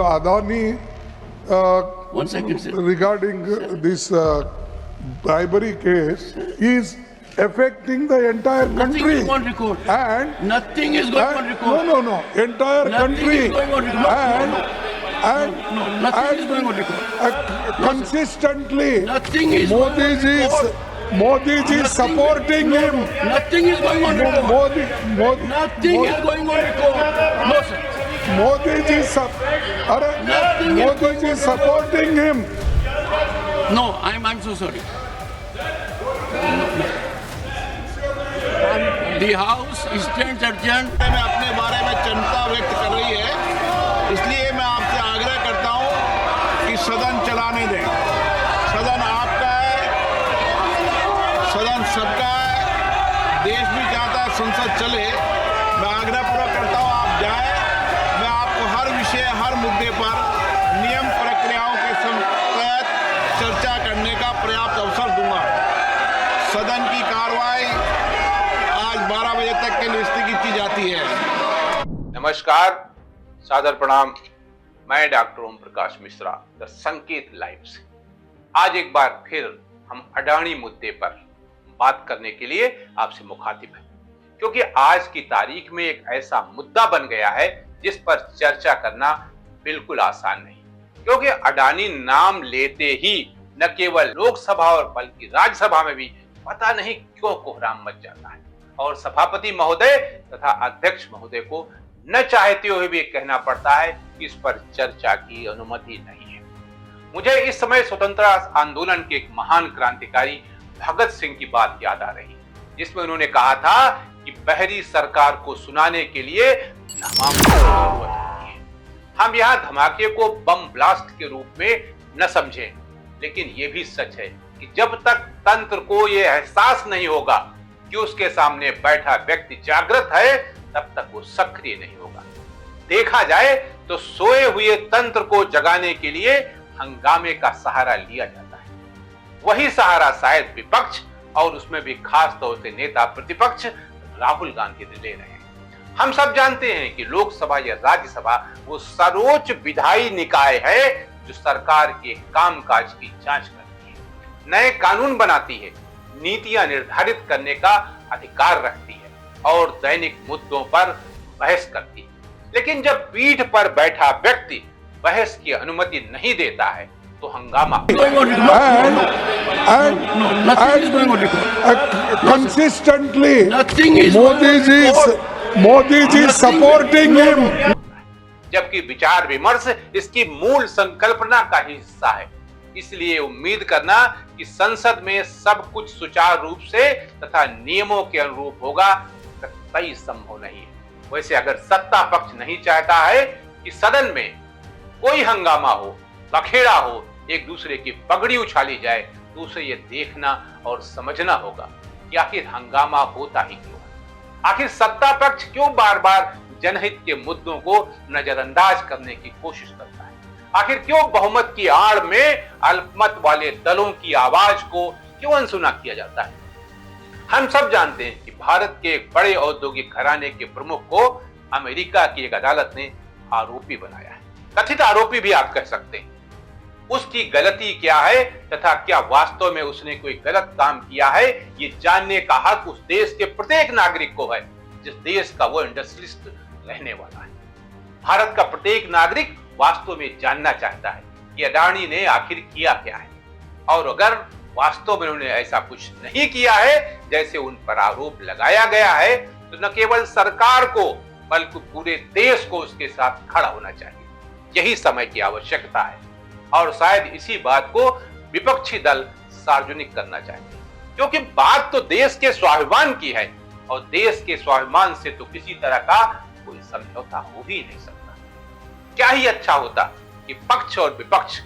Adani, One second, sir. regarding this bribery case, is affecting the entire Nothing country. is on record. And Nothing is going on record. no, entire Nothing country. is going on record. And Nothing is going on record. consistently, Nothing is going on record. Modi ji is supporting him. Nothing is going on record. Modi, Nothing is going on record. No, sir. Modi ji is supporting him. No, I'm so sorry. The House stands adjourned. में अपने बारे में चिंता व्यक्त कर रही है, इसलिए मैं आपसे आग्रह करता हूं कि सदन चलाने दें। सदन आपका है, सदन सबका है, देश भी चाहता है संसद चले। मैं आग्रह पूरा करता हूं आप जाएं। मैं आपको हर विषय, हर मुद्दे पर नियम प्रक्रियाओं के तहत चर्चा करने का पर्याप्त अवसर दूंगा। सदन की कार्रवाई आज 12 बजे तक के लिए स्थगित की जाती है। नमस्कार, सादर प्रणाम। मैं doctor Om Prakash Mishra, the Sanket live से आज एक बार फिर हम अडानी मुद्दे पर बात करने के लिए आपसे मुखातिब हैं, क्योंकि आज की तारीख में एक ऐसा मुद्दा बन गया है जिस पर चर्चा करना बिल्कुल आसान नहीं, क्योंकि अडानी नाम लेते ही न केवल लोकसभा और बल्कि राज्यसभा में भी पता नहीं क्यों कोहराम मच जाता है और सभापति महोदय तथा अध्यक्ष महोदय को न चाहते हुए भी कहना पड़ता है कि इस पर चर्चा की अनुमति नहीं है। मुझे इस समय स्वतंत्रता आंदोलन के एक महान क्रांतिकारी भगत सिंह की बात याद आ रही, जिसमें उन्होंने कहा था कि बहरी सरकार को सुनाने के लिए धमाके की जरूरत होती है। हम यहाँ धमाके को बम ब्लास्ट के रूप में न समझें, लेकिन यह भी सच है कि जब तक तंत्र को यह एहसास नहीं होगा कि उसके सामने बैठा व्यक्ति जागृत है, तब तक वो सक्रिय नहीं होगा। देखा जाए तो सोए हुए तंत्र को जगाने के लिए हंगामे का सहारा लिया जाता है। वही सहारा शायद विपक्ष और उसमें भी खास तौर से नेता प्रतिपक्ष राहुल गांधी ले रहे हैं। हम सब जानते हैं कि लोकसभा या राज्यसभा वो सर्वोच्च विधायी निकाय है जो सरकार के कामकाज की जांच करती है, नए कानून बनाती है, नीतियां निर्धारित करने का अधिकार रखती है और दैनिक मुद्दों पर बहस करती है। लेकिन जब पीठ पर बैठा व्यक्ति बहस की अनुमति नहीं देता है तो हंगामा consistently Nothing is Modi ji is supporting him. जबकि विचार विमर्श इसकी मूल संकल्पना का ही हिस्सा है। इसलिए उम्मीद करना कि संसद में सब कुछ सुचारू रूप से तथा नियमों के अनुरूप होगा कतई संभव नहीं है। वैसे अगर सत्ता पक्ष नहीं चाहता है कि सदन में कोई हंगामा हो, बखेड़ा हो, एक दूसरे की पगड़ी उछाली जाए, तो उसे यह देखना और समझना होगा कि आखिर हंगामा होता ही क्यों है। आखिर सत्ता पक्ष क्यों बार बार जनहित के मुद्दों को नजरअंदाज करने की कोशिश करता है। आखिर क्यों बहुमत की आड़ में अल्पमत वाले दलों की आवाज को क्यों अनसुना किया जाता है। हम सब जानते हैं कि भारत के एक बड़े औद्योगिक घराने के प्रमुख को अमेरिका की एक अदालत ने आरोपी बनाया है, कथित आरोपी भी आप कह सकते हैं। उसकी गलती क्या है तथा क्या वास्तव में उसने कोई गलत काम किया है, ये जानने का हक उस देश के प्रत्येक नागरिक को है जिस देश का वो इंडस्ट्रियलिस्ट रहने वाला है। भारत का प्रत्येक नागरिक वास्तव में जानना चाहता है कि अडानी ने आखिर किया क्या है, और अगर वास्तव में उन्होंने ऐसा कुछ नहीं किया है जैसे उन पर आरोप लगाया गया है, तो न केवल सरकार को बल्कि पूरे देश को उसके साथ खड़ा होना चाहिए। यही समय की आवश्यकता है और शायद इसी बात को विपक्षी दल सार्वजनिक करना चाहिए, क्योंकि बात तो देश के स्वाभिमान की है और देश के स्वाभिमान से तो किसी तरह का कोई समझौता हो ही नहीं सकता। क्या ही अच्छा होता कि पक्ष और विपक्ष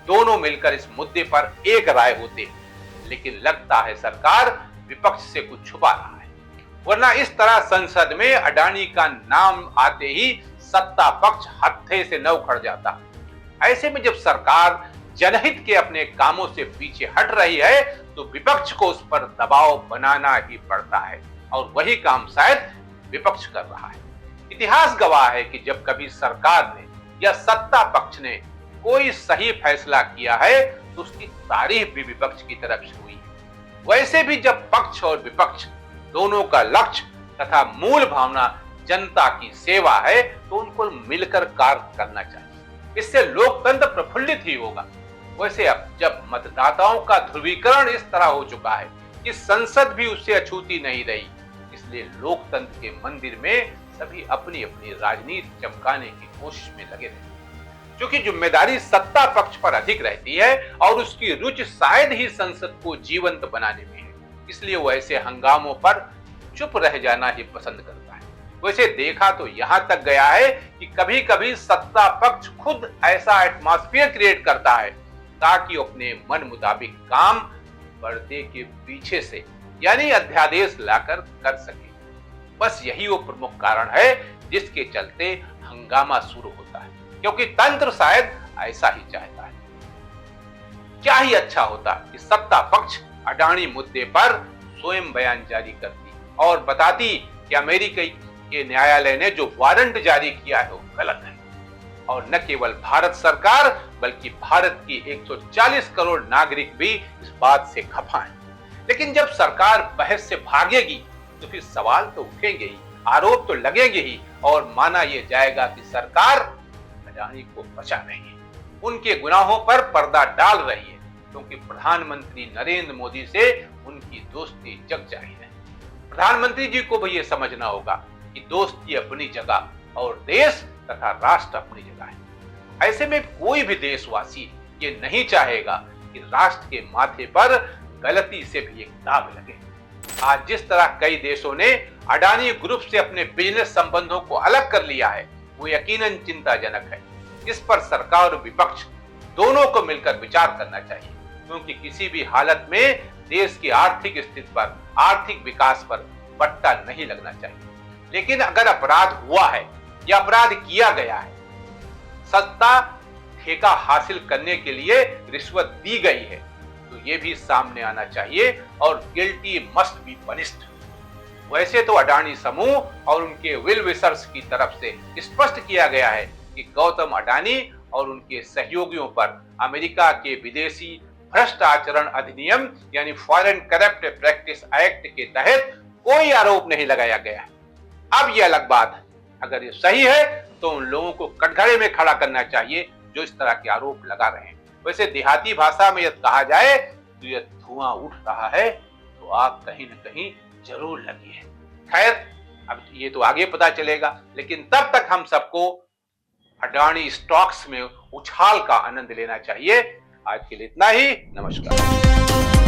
दोनों मिलकर इस मुद्दे पर एक राय होते, लेकिन लगता है सरकार विपक्ष से कुछ छुपा रहा है। वरना इस तरह संसद में अडानी का नाम आते ही सत्ता पक्ष हत्थे से न उखड़ जाता। ऐसे में जब सरकार जनहित के अपने कामों से पीछे हट रही है तो विपक्ष को उस पर दबाव बनाना ही पड़ता है, और वही काम शायद विपक्ष कर रहा है। इतिहास गवाह है कि जब कभी सरकार ने या सत्ता पक्ष ने कोई सही फैसला किया है तो उसकी तारीफ भी विपक्ष की तरफ से हुई है। वैसे भी जब पक्ष और विपक्ष दोनों का लक्ष्य तथा मूल भावना जनता की सेवा है तो उनको मिलकर कार्य करना चाहिए। इससे लोकतंत्र प्रफुल्लित ही होगा। वैसे अब जब मतदाताओं का ध्रुवीकरण इस तरह हो चुका है कि संसद भी उससे अछूती नहीं रही, इसलिए लोकतंत्र के मंदिर में सभी अपनी अपनी राजनीति चमकाने की कोशिश में लगे रहते हैं। क्योंकि जिम्मेदारी सत्ता पक्ष पर अधिक रहती है और उसकी रुचि शायद ही संसद को जीवंत बनाने में है, इसलिए वो ऐसे हंगामों पर चुप रह जाना ही पसंद करता है। वैसे देखा तो यहां तक गया है कि कभी कभी सत्ता पक्ष खुद ऐसा एटमॉस्फेयर क्रिएट करता है ताकि अपने मन मुताबिक काम पर्दे के पीछे से यानी अध्यादेश लाकर कर सके। बस यही वो प्रमुख कारण है जिसके चलते हंगामा शुरू होता है, क्योंकि तंत्र शायद ऐसा ही चाहता है। क्या ही अच्छा होता कि सत्ता पक्ष अडानी मुद्दे पर स्वयं बयान जारी करती और बताती कि अमेरिका के न्यायालय ने जो वारंट जारी किया है वो गलत है, और न केवल भारत सरकार बल्कि भारत की 140 करोड़ नागरिक भी इस बात से खफा हैं। लेकिन जब सरकार बहस से भागेगी तो फिर सवाल तो उठेंगे ही, आरोप तो लगेंगे ही, और माना यह जाएगा कि सरकार अडानी को बचा रही है, उनके गुनाहों पर पर्दा डाल रही है, क्योंकि प्रधानमंत्री नरेंद्र मोदी से उनकी दोस्ती जग जाहिर है। प्रधानमंत्री जी को भी यह समझना होगा कि दोस्ती अपनी जगह और देश तथा राष्ट्र अपनी जगह है। ऐसे में कोई भी देशवासी ये नहीं चाहेगा कि राष्ट्र के माथे पर गलती से भी एक दाग लगे। आज जिस तरह कई देशों ने अडानी ग्रुप से अपने बिजनेस संबंधों को अलग कर लिया है वो यकीनन चिंताजनक है। इस पर सरकार और विपक्ष दोनों को मिलकर विचार करना चाहिए, क्योंकि किसी भी हालत में देश की आर्थिक स्थिति पर, आर्थिक विकास पर पट्टा नहीं लगना चाहिए। लेकिन अगर अपराध हुआ है या अपराध किया गया है, सत्ता ठेका हासिल करने के लिए रिश्वत दी गई है, तो ये भी सामने आना चाहिए और गिल्टी मस्ट बी पनिश्ड। वैसे तो अडानी समूह और उनके विल विशर्स की तरफ से स्पष्ट किया गया है कि गौतम अडानी और उनके सहयोगियों पर अमेरिका के विदेशी भ्रष्ट आचरण अधिनियम यानी फॉरेन करप्ट प्रैक्टिस एक्ट के तहत कोई आरोप नहीं लगाया गया है। अब यह अलग बात है, अगर ये सही है तो उन लोगों को कटघरे में खड़ा करना चाहिए जो इस तरह के आरोप लगा रहे हैं। वैसे देहाती भाषा में यदि कहा जाए तो यह धुआं उठ रहा है तो आग कहीं न कहीं जरूर लगी है। खैर, अब ये तो आगे पता चलेगा, लेकिन तब तक हम सबको अडानी स्टॉक्स में उछाल का आनंद लेना चाहिए। आज के लिए इतना ही। नमस्कार।